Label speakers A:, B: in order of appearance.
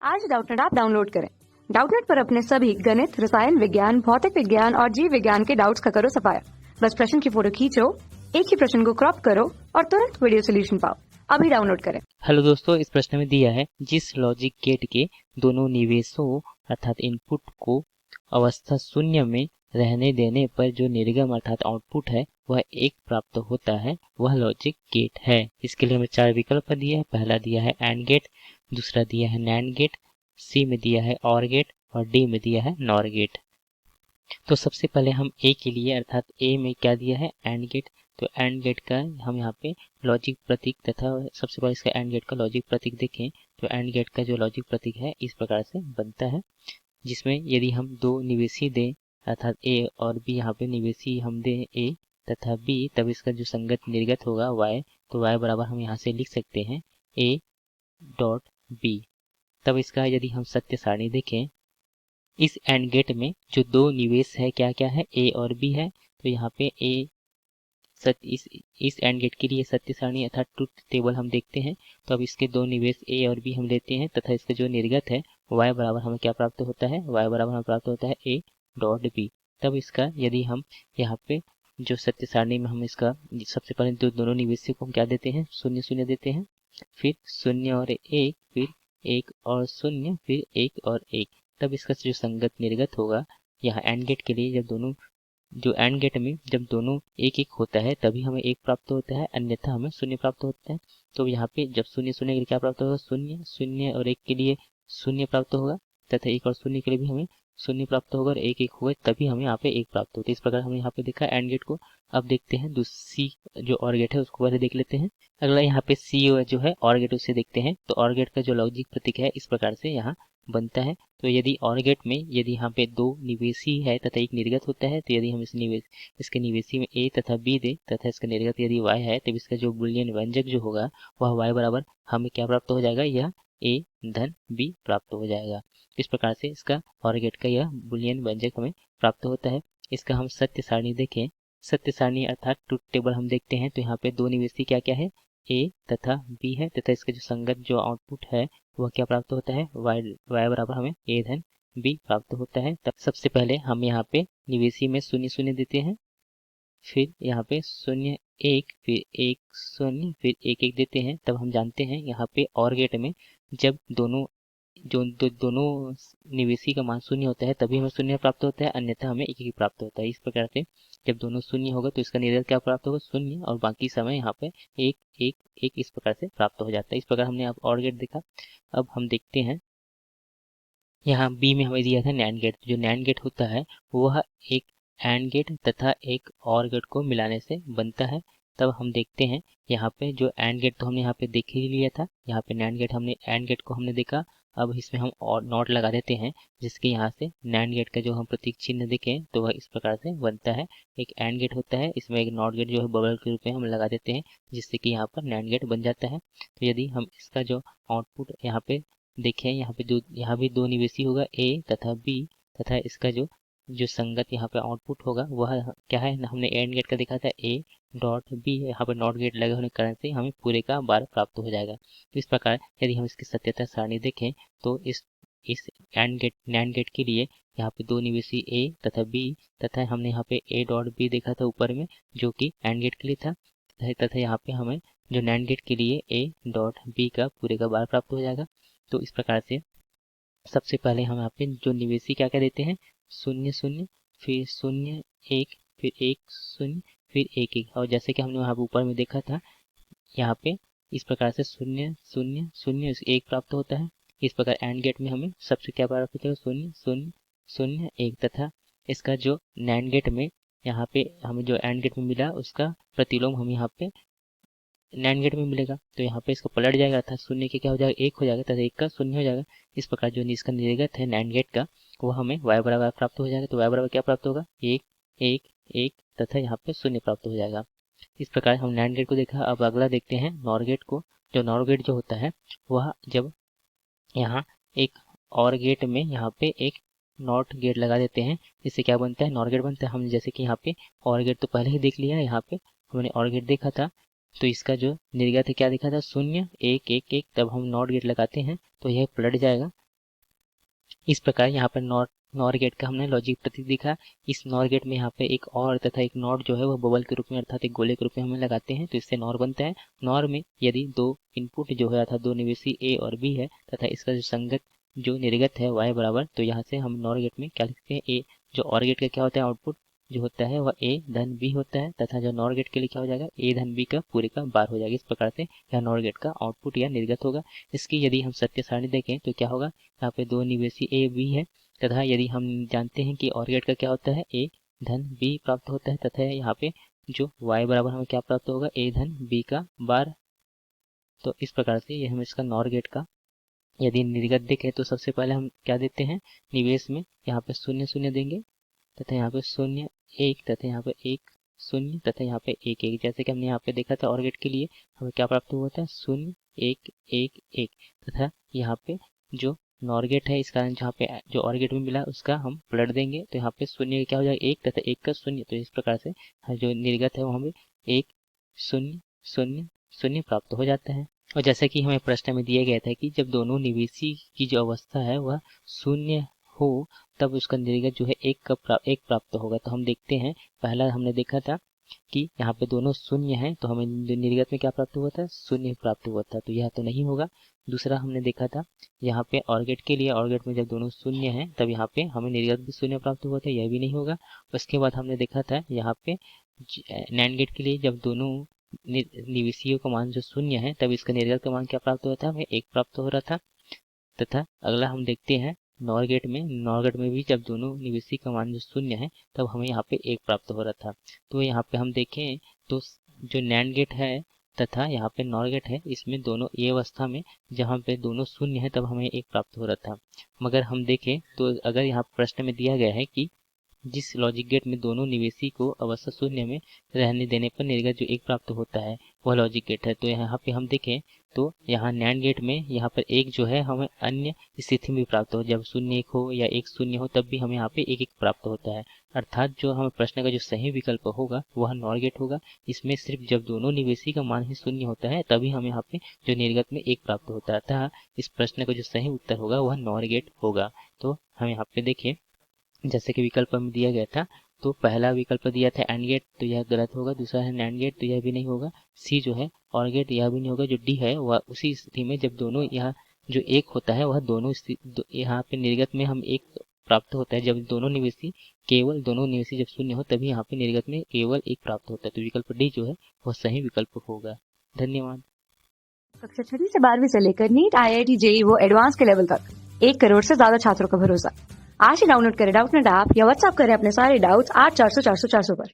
A: आज Doubtnut app download करें। Doubtnut पर अपने सभी गणित, रसायन विज्ञान, भौतिक विज्ञान और जीव विज्ञान के डाउट्स का करो सफाया। बस प्रश्न की फोटो खींचो, एक ही प्रश्न को क्रॉप करो और तुरंत वीडियो सोल्यूशन पाओ। अभी डाउनलोड करें।
B: हेलो दोस्तों, इस प्रश्न में दिया है जिस लॉजिक गेट के दोनों निवेशों अर्थात इनपुट को अवस्था शून्य में रहने देने पर जो निर्गम अर्थात आउटपुट है वह एक प्राप्त होता है, वह लॉजिक गेट है। इसके लिए हमें 4 विकल्प दिया है। पहला दिया है एंड गेट, दूसरा दिया है नैंड गेट, सी में दिया है और गेट और डी में दिया है नॉर गेट। तो सबसे पहले हम ए के लिए अर्थात ए में क्या दिया है, एंड गेट। तो एंड गेट का हम यहाँ पे लॉजिक प्रतीक तथा सबसे पहले इसका एंड गेट का लॉजिक प्रतीक देखें तो एंड गेट का जो लॉजिक प्रतीक है इस प्रकार से बनता है, जिसमें यदि हम दो निवेशी दें अर्थात ए और बी, यहाँ पे निवेशी हम दें ए तथा बी, तब इसका जो संगत निर्गत होगा y, तो y बराबर हम यहाँ से लिख सकते हैं a डॉट बी। तब इसका यदि हम सत्य सारणी देखें, इस एंड गेट में जो दो निवेश है क्या क्या है, ए और बी है। तो यहाँ पे ए इस एंड गेट के लिए सत्य सारणी अर्थात ट्रुथ टेबल हम देखते हैं। तो अब इसके दो निवेश ए और बी हम लेते हैं तथा इसका जो निर्गत है y बराबर हमें क्या प्राप्त होता है, y बराबर हमें प्राप्त होता है a डॉट बी। तब इसका यदि हम यहाँ पे जो सत्य सारणी में हम इसका सबसे पहले दोनों निवेशों को हम क्या देते हैं, शून्य शून्य देते हैं, फिर शून्य और एक, फिर एक और शून्य, फिर एक और एक। तब इसका जो संगत निर्गत होगा यहाँ एंड गेट के लिए, जब दोनों जो एंड गेट में जब दोनों एक एक होता है तभी हमें एक प्राप्त होता है, अन्यथा हमें शून्य प्राप्त होता है। तो यहाँ पे जब शून्य शून्य के लिए क्या प्राप्त होगा, शून्य शून्य और एक के लिए शून्य प्राप्त होगा तथा एक और शून्य के लिए भी हमें शून्य प्राप्त होगा और एक एक होगा तभी हमें यहाँ पे एक प्राप्त होता है। इस प्रकार हमने यहाँ पे देखा एंड गेट को। अब देखते हैं दूसरी जो और गेट है उसको पहले देख लेते हैं। अगला यहाँ पे सी जो है और गेट, उसे देखते हैं। तो और गेट का जो लॉजिक प्रतीक है इस प्रकार से यहाँ बनता है। तो यदि और गेट में यदि यहाँ पे दो निवेशी है तथा एक निर्गत होता है, तो यदि हम इसके निवेशी में ए तथा बी दे तथा इसका निर्गत यदि y है, तब इसका जो बुलियन व्यंजक जो होगा वह y बराबर हमें क्या प्राप्त हो जाएगा, यह a धन b प्राप्त हो जाएगा। इस प्रकार से इसका और गेट का यह बुलियन व्यंजक हमें प्राप्त होता है। इसका हम सत्य सारणी देखें, सत्य सारणी अर्थात ट्रुथ टेबल हम देखते हैं तो यहाँ पे दो निवेशी क्या क्या है, ए तथा बी है तथा इसका जो संगत जो आउटपुट है वह क्या प्राप्त होता है, y बराबर हमें a धन b प्राप्त होता है। तब सबसे पहले हम यहाँ पे निवेशी में शून्य शून्य देते हैं, फिर यहाँ पे शून्य एक, फिर एक शून्य, फिर एक एक देते हैं। तब हम जानते हैं यहाँ पे और गेट में जब दोनों निवेशी का मान शून्य होता है तभी हमें शून्य प्राप्त होता है, अन्यथा हमें एक एक प्राप्त होता है। इस प्रकार से जब दोनों शून्य होगा तो इसका निर्गत क्या प्राप्त होगा, शून्य, और बाकी समय यहाँ पे एक एक एक इस प्रकार से प्राप्त हो जाता है। इस प्रकार हमने अब और गेट देखा। अब हम देखते हैं यहाँ बी में हमें दिया था नैंड गेट। जो नैंड गेट होता है वह एक एंड गेट तथा एक और गेट को मिलाने से बनता है। तब हम देखते हैं यहाँ पे जो एंड गेट तो हमने यहाँ पे देख ही लिया था, यहाँ पे नैंड गेट हमने एंड गेट को हमने देखा। अब इसमें हम और नॉट लगा देते हैं, जिसके यहाँ से नैंड गेट का जो हम प्रतीक चिन्ह देखें तो वह इस प्रकार से बनता है। एक एंड गेट होता है, इसमें एक नॉट गेट जो है बबल के रूप में हम लगा देते हैं, जिससे कि यहाँ पर नैंड गेट बन जाता है। तो यदि हम इसका जो आउटपुट यहाँ पे देखें, यहाँ भी दो निवेशी होगा ए तथा बी तथा इसका जो संगत यहाँ पे आउटपुट होगा वह क्या है, हमने एंड गेट का देखा था ए डॉट बी, यहाँ पर नॉट गेट लगे होने के कारण से हमें पूरे का बार प्राप्त हो जाएगा। तो इस प्रकार यदि हम इसकी सत्यता सारणी देखें तो इस नैंड गेट के लिए यहाँ पे दो निवेशी ए तथा बी तथा हमने यहाँ पे ए डॉट बी देखा था ऊपर में जो कि एंड गेट के लिए था, तथा यहाँ पे हमें जो नैंड गेट के लिए ए डॉट बी का पूरे का बार प्राप्त हो जाएगा। तो इस प्रकार से सबसे पहले हम यहाँ पे जो निवेशी क्या क्या देते हैं, शून्य शून्य, फिर शून्य एक, फिर एक शून्य, फिर एक एक, और जैसे कि हमने वहाँ ऊपर में देखा था यहाँ पे इस प्रकार से शून्य शून्य शून्य एक प्राप्त होता है। इस प्रकार एंड गेट में हमें सबसे क्या प्राप्त होता है, शून्य शून्य शून्य एक, तथा इसका जो नैंड गेट में यहाँ पे हमें जो एंड गेट में मिला उसका प्रतिलोम हम यहाँ पे नैंड गेट में मिलेगा। तो यहाँ पे इसको पलट जाएगा अर्थात शून्य के क्या हो जाएगा, एक हो जाएगा तथा एक का शून्य हो जाएगा। इस प्रकार जो इसका निर्गत है नैंड गेट का वो हमें y बराबर प्राप्त हो जाएगा। तो y बराबर क्या प्राप्त होगा, एक एक एक तथा यहाँ पे शून्य प्राप्त हो जाएगा। इस प्रकार हम नैंड गेट को देखा। अब अगला देखते हैं नॉर गेट को। जो नॉर गेट जो होता है वह जब यहाँ एक और गेट में यहाँ पे एक नॉट गेट लगा देते हैं, इससे क्या बनता है, नॉर गेट बनता है। हम जैसे कि यहाँ पे और गेट तो पहले ही देख लिया, यहाँ पे हमने और गेट देखा था तो इसका जो निर्गत है क्या देखा था, शून्य एक एक एक। तब हम नॉट गेट लगाते हैं तो यह पलट जाएगा इस प्रकार यहाँ पर नॉर गेट का हमने लॉजिक प्रतीक दिखा। इस नॉर गेट में यहाँ पे एक और तथा एक नॉट जो है वह बबल के रूप में अर्थात एक गोले के रूप में हमें लगाते हैं, तो इससे नॉर बनता है। नॉर में यदि दो इनपुट जो है अर्थात दो निवेशी ए और बी है तथा इसका जो संगत जो निर्गत है y बराबर, तो यहाँ से हम नॉर गेट में क्या लिखते हैं, ए। जो और गेट का क्या होता है, आउटपुट जो होता है वह ए धन बी होता है तथा जो नॉर गेट के लिए क्या हो जाएगा, ए धन बी का पूरे का बार हो जाएगा। इस प्रकार से यह नॉर गेट का आउटपुट या निर्गत होगा। इसकी यदि हम सत्य सारणी देखें तो क्या होगा, यहाँ पे दो निवेशी ए बी है तथा यदि हम जानते हैं कि और गेट का क्या होता है, ए धन बी प्राप्त होता है तथा यहाँ पे जो y बराबर हमें क्या प्राप्त होगा, ए धन बी का बार। तो इस प्रकार से ये हम इसका नॉर गेट का यदि निर्गत देखें तो सबसे पहले हम क्या देते हैं, निवेश में यहाँ पे 0 0 देंगे तथा यहाँ पे 0 1 तथा यहाँ पे 1 0 तथा यहाँ पे 1 1। जैसे कि हमने यहाँ पे देखा था और गेट के लिए हमें क्या प्राप्त हुआ था, 0 1 1 1 तथा यहाँ पे जो नॉर गेट है इस कारण जहाँ पे जो और गेट में मिला उसका हम पलट देंगे तो यहाँ पे 0 क्या हो जाएगा, 1 तथा 1 का 0। तो इस प्रकार से जो निर्गत है वो हमें 1 0 0 0 प्राप्त हो जाता है। और जैसा कि हमें प्रश्न में दिया गया था कि जब दोनों निवेशी की जो अवस्था है वह 0 हो तब उसका निर्गत जो है एक प्राप्त होगा। तो हम देखते हैं, पहला हमने देखा था कि यहाँ पे दोनों 0 हैं तो हमें निर्गत में क्या प्राप्त हुआ था, 0 प्राप्त हुआ था, तो यह तो नहीं होगा। दूसरा हमने देखा था यहाँ पे और गेट के लिए, और गेट में जब दोनों 0 हैं तब यहाँ पे हमें निर्गत भी 0 प्राप्त हुआ था, यह भी नहीं होगा। उसके बाद हमने देखा था यहाँ पे नैंड गेट के लिए जब दोनों निवेशियों का मान जो 0 है तब इसका निर्गत का मान क्या प्राप्त हुआ था, हमें 1 प्राप्त हो रहा था। तथा अगला हम देखते हैं नॉर गेट में भी जब दोनों निवेशी का मान जो 0 है तब हमें यहाँ पे 1 प्राप्त हो रहा था। तो यहाँ पे हम देखें तो जो नैंड गेट है तथा यहाँ पे नॉर गेट है इसमें दोनों ये अवस्था में जहाँ पे दोनों 0 है तब हमें 1 प्राप्त हो रहा था। मगर हम देखें तो अगर यहाँ प्रश्न में दिया गया है कि जिस लॉजिक गेट में दोनों निवेशी को अवस्था 0 में रहने देने पर निर्गत जो 1 प्राप्त होता है वह लॉजिक गेट है। तो यहाँ पे हम देखें तो यहाँ नैंड गेट में यहाँ पर 1 जो है हमें अन्य स्थिति में प्राप्त हो, जब 0 1 हो या 1 0 हो तब भी हमें यहाँ पे 1 1 प्राप्त होता है। अर्थात जो हमें प्रश्न का जो सही विकल्प होगा वह नॉर गेट होगा। इसमें सिर्फ जब दोनों निवेशी का मान ही 0 होता है तभी हमें यहाँ पे जो निर्गत में 1 प्राप्त होता है। अतः इस प्रश्न का जो सही उत्तर होगा वह नॉर गेट होगा। तो हम यहाँ पे देखें जैसे कि विकल्प में दिया गया था, तो पहला विकल्प दिया था एंड गेट, तो यह गलत होगा। दूसरा है नैंड गेट, तो यह भी नहीं होगा। सी जो है और गेट, यह भी नहीं होगा। जो डी है वह उसी स्थिति में जब दोनों यहाँ जो 1 होता है वह दोनों यहाँ पे निर्गत में हम 1 प्राप्त होता है। जब दोनों निवेशी जब 0 हो तभी यहाँ पे निर्गत में केवल 1 प्राप्त होता है। तो विकल्प डी जो है वह सही विकल्प होगा। धन्यवाद।
A: कक्षा 6 से 12वीं से लेकर नीट, IIT, JEE वो एडवांस के लेवल तक 1 करोड़ से ज्यादा छात्रों का भरोसा। आज ही डाउनलोड करें डाउटनेट ऐप या व्हाट्सएप करें अपने सारे डाउट्स 8400 400 400 पर।